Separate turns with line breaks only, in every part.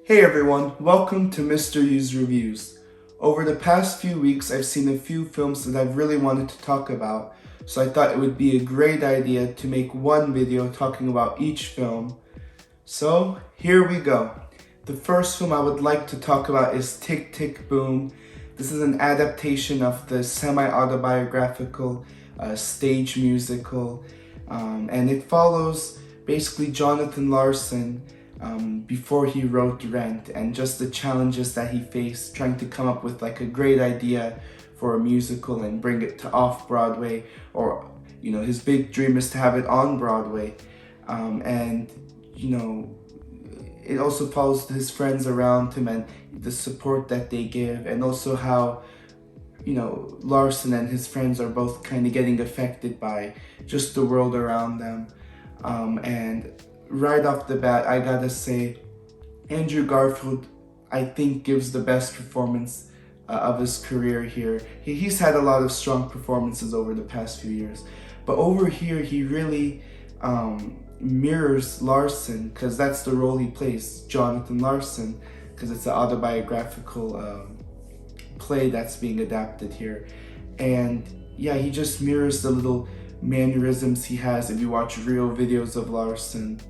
Hey everyone, welcome to Mr. U's Reviews. Over the past few weeks, I've seen a few films that I've really wanted to talk about, so I thought it would be a great idea to make one video talking about each film. So, here we go. The first film I would like to talk about is Tick, Tick, Boom. This is an adaptation of the semi-autobiographical stage musical, and it follows basically Jonathan Larson before he wrote Rent, and just the challenges that he faced trying to come up with like a great idea for a musical and bring it to off-Broadway, or his big dream is to have it on Broadway. And it also follows his friends around him and the support that they give, and also how Larson and his friends are both kind of getting affected by just the world around them. And right off the bat, I gotta say, Andrew Garfield, I think, gives the best performance of his career here. He's had a lot of strong performances over the past few years, but over here he really mirrors Larson, because that's the role he plays, Jonathan Larson, because it's an autobiographical play that's being adapted here. And yeah, he just mirrors the little mannerisms he has if you watch real videos of Larson.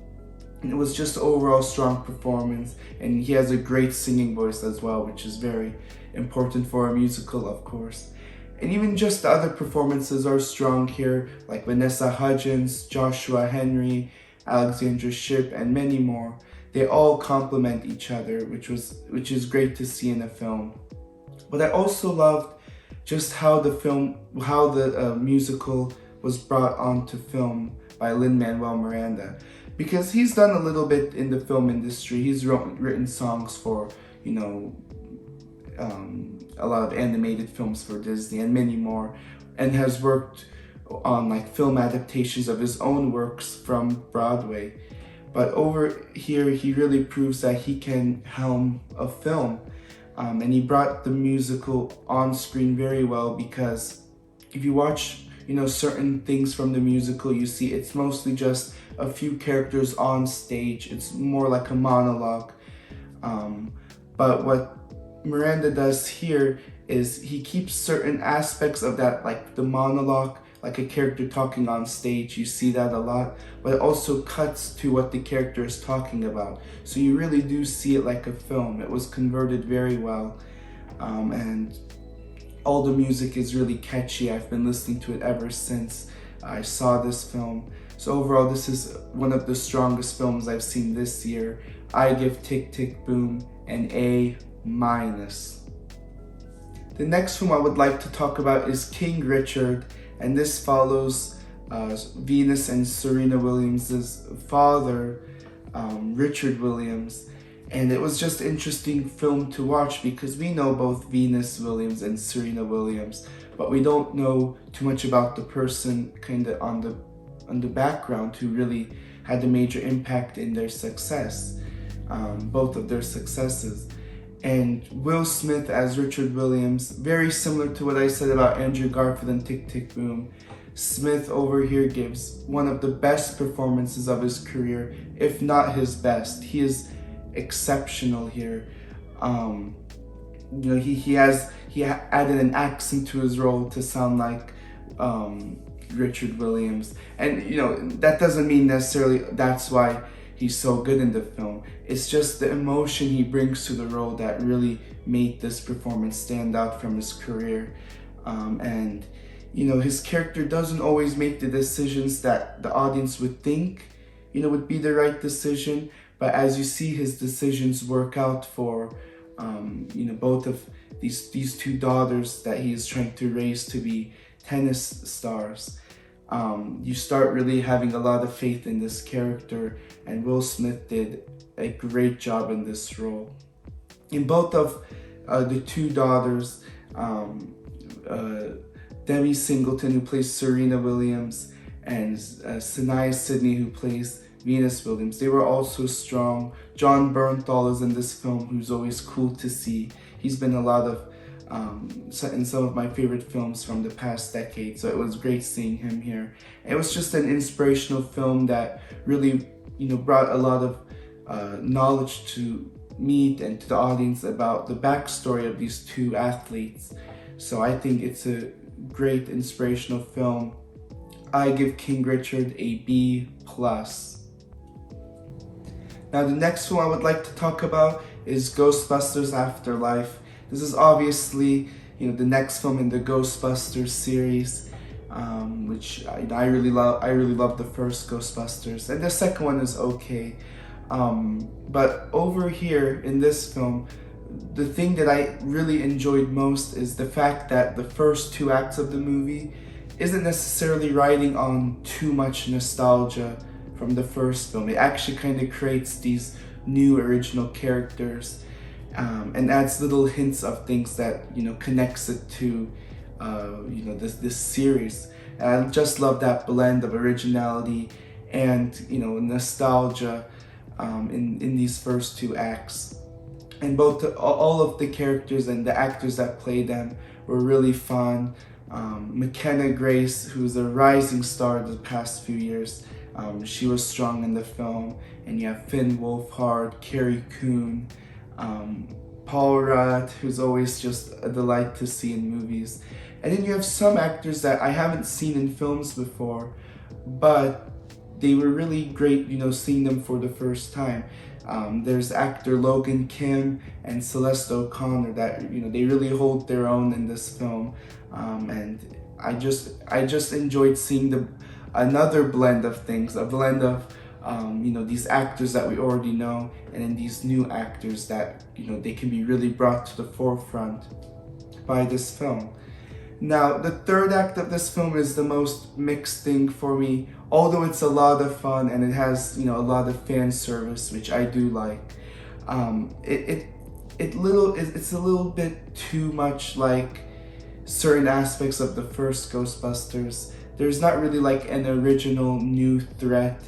And it was just overall strong performance, and he has a great singing voice as well, which is very important for a musical, of course. And even just the other performances are strong here, like Vanessa Hudgens, Joshua Henry, Alexandra Shipp, and many more. They all complement each other, which is great to see in a film. But I also loved just how the musical was brought onto film by Lin-Manuel Miranda, because he's done a little bit in the film industry. He's written songs for a lot of animated films for Disney and many more, and has worked on like film adaptations of his own works from Broadway. But over here, he really proves that he can helm a film, and he brought the musical on screen very well, because if you watch certain things from the musical, you see it's mostly just a few characters on stage. It's more like a monologue. But what Miranda does here is he keeps certain aspects of that, like the monologue, like a character talking on stage. You see that a lot, but it also cuts to what the character is talking about. So you really do see it like a film. It was converted very well. And all the music is really catchy. I've been listening to it ever since I saw this film. So overall, this is one of the strongest films I've seen this year. I give Tick, Tick, Boom an A-. The next film I would like to talk about is King Richard, and this follows Venus and Serena Williams' father, Richard Williams. And it was just an interesting film to watch, because we know both Venus Williams and Serena Williams, but we don't know too much about the person kind of on the background who really had a major impact in their success, both of their successes. And Will Smith as Richard Williams, very similar to what I said about Andrew Garfield and Tick, Tick, Boom. Smith over here gives one of the best performances of his career, if not his best. He is exceptional here. He added an accent to his role to sound like Richard Williams, and that doesn't mean necessarily that's why he's so good in the film. It's just the emotion he brings to the role that really made this performance stand out from his career. And his character doesn't always make the decisions that the audience would think would be the right decision, but as you see his decisions work out for both of these two daughters that he is trying to raise to be tennis stars, you start really having a lot of faith in this character, and Will Smith did a great job in this role. In both of the two daughters, Demi Singleton, who plays Serena Williams, and Sanaya Sidney, who plays Venus Williams, they were also strong. John Bernthal is in this film, who's always cool to see. He's been in some of my favorite films from the past decade, so it was great seeing him here. It was just an inspirational film that really brought a lot of knowledge to meet and to the audience about the backstory of these two athletes. So I think it's a great inspirational film. I give King Richard a B+. Now the next one I would like to talk about is Ghostbusters Afterlife. This is obviously, the next film in the Ghostbusters series, which I really love. I really love the first Ghostbusters, and the second one is okay. But over here in this film, the thing that I really enjoyed most is the fact that the first two acts of the movie isn't necessarily riding on too much nostalgia from the first film. It actually kind of creates these new original characters, and adds little hints of things that connects it to this series. And I just love that blend of originality and nostalgia in these first two acts. And all of the characters and the actors that play them were really fun. McKenna Grace, who's a rising star the past few years, she was strong in the film. And you have Finn Wolfhard, Carrie Coon, Paul Rudd, who's always just a delight to see in movies. And then you have some actors that I haven't seen in films before, but they were really great, seeing them for the first time. There's actor Logan Kim and Celeste O'Connor that, they really hold their own in this film. And I just enjoyed seeing another blend of things, a blend of these actors that we already know, and then these new actors that they can be really brought to the forefront by this film. Now, the third act of this film is the most mixed thing for me, although it's a lot of fun and it has a lot of fan service, which I do like. It's a little bit too much like certain aspects of the first Ghostbusters. There's not really like an original new threat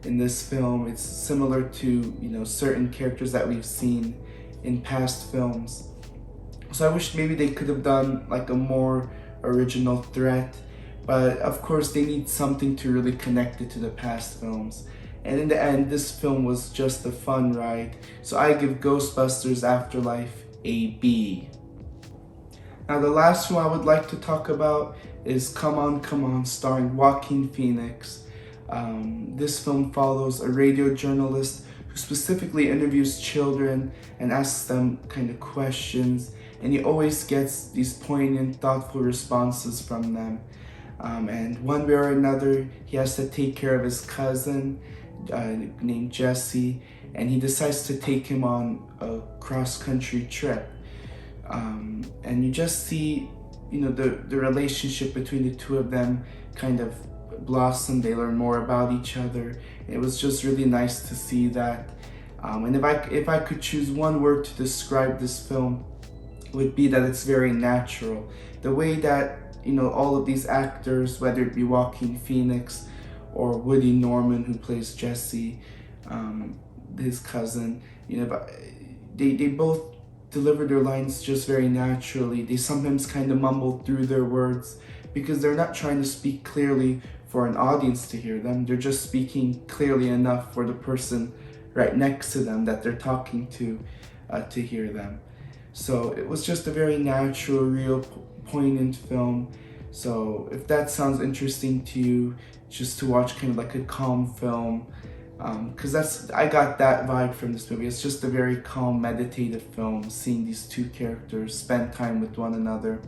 in this film. It's similar to certain characters that we've seen in past films. So I wish maybe they could have done like a more original threat, but of course they need something to really connect it to the past films. And in the end, this film was just a fun ride. So I give Ghostbusters Afterlife a B. Now the last one I would like to talk about is Come On, Come On, starring Joaquin Phoenix. This film follows a radio journalist who specifically interviews children and asks them kind of questions, and he always gets these poignant, thoughtful responses from them. And one way or another, he has to take care of his cousin named Jesse, and he decides to take him on a cross-country trip. And you just see, the relationship between the two of them kind of blossom. They learn more about each other. It was just really nice to see that. And if I could choose one word to describe this film, it would be that it's very natural. The way that all of these actors, whether it be Joaquin Phoenix or Woody Norman, who plays Jesse, his cousin, they both deliver their lines just very naturally. They sometimes kind of mumble through their words because they're not trying to speak clearly for an audience to hear them. They're just speaking clearly enough for the person right next to them that they're talking to hear them. So it was just a very natural, real, poignant film. So if that sounds interesting to you, just to watch kind of like a calm film, because I got that vibe from this movie. It's just a very calm, meditative film, seeing these two characters spend time with one another.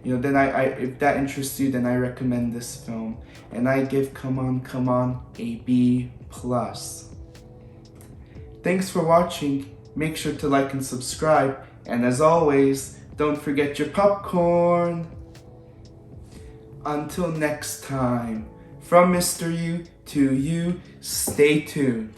Then if that interests you, then I recommend this film, and I give Come On, Come On a B+. Thanks for watching. Make sure to like and subscribe, and as always, don't forget your popcorn. Until next time, from Mr. U to you, stay tuned.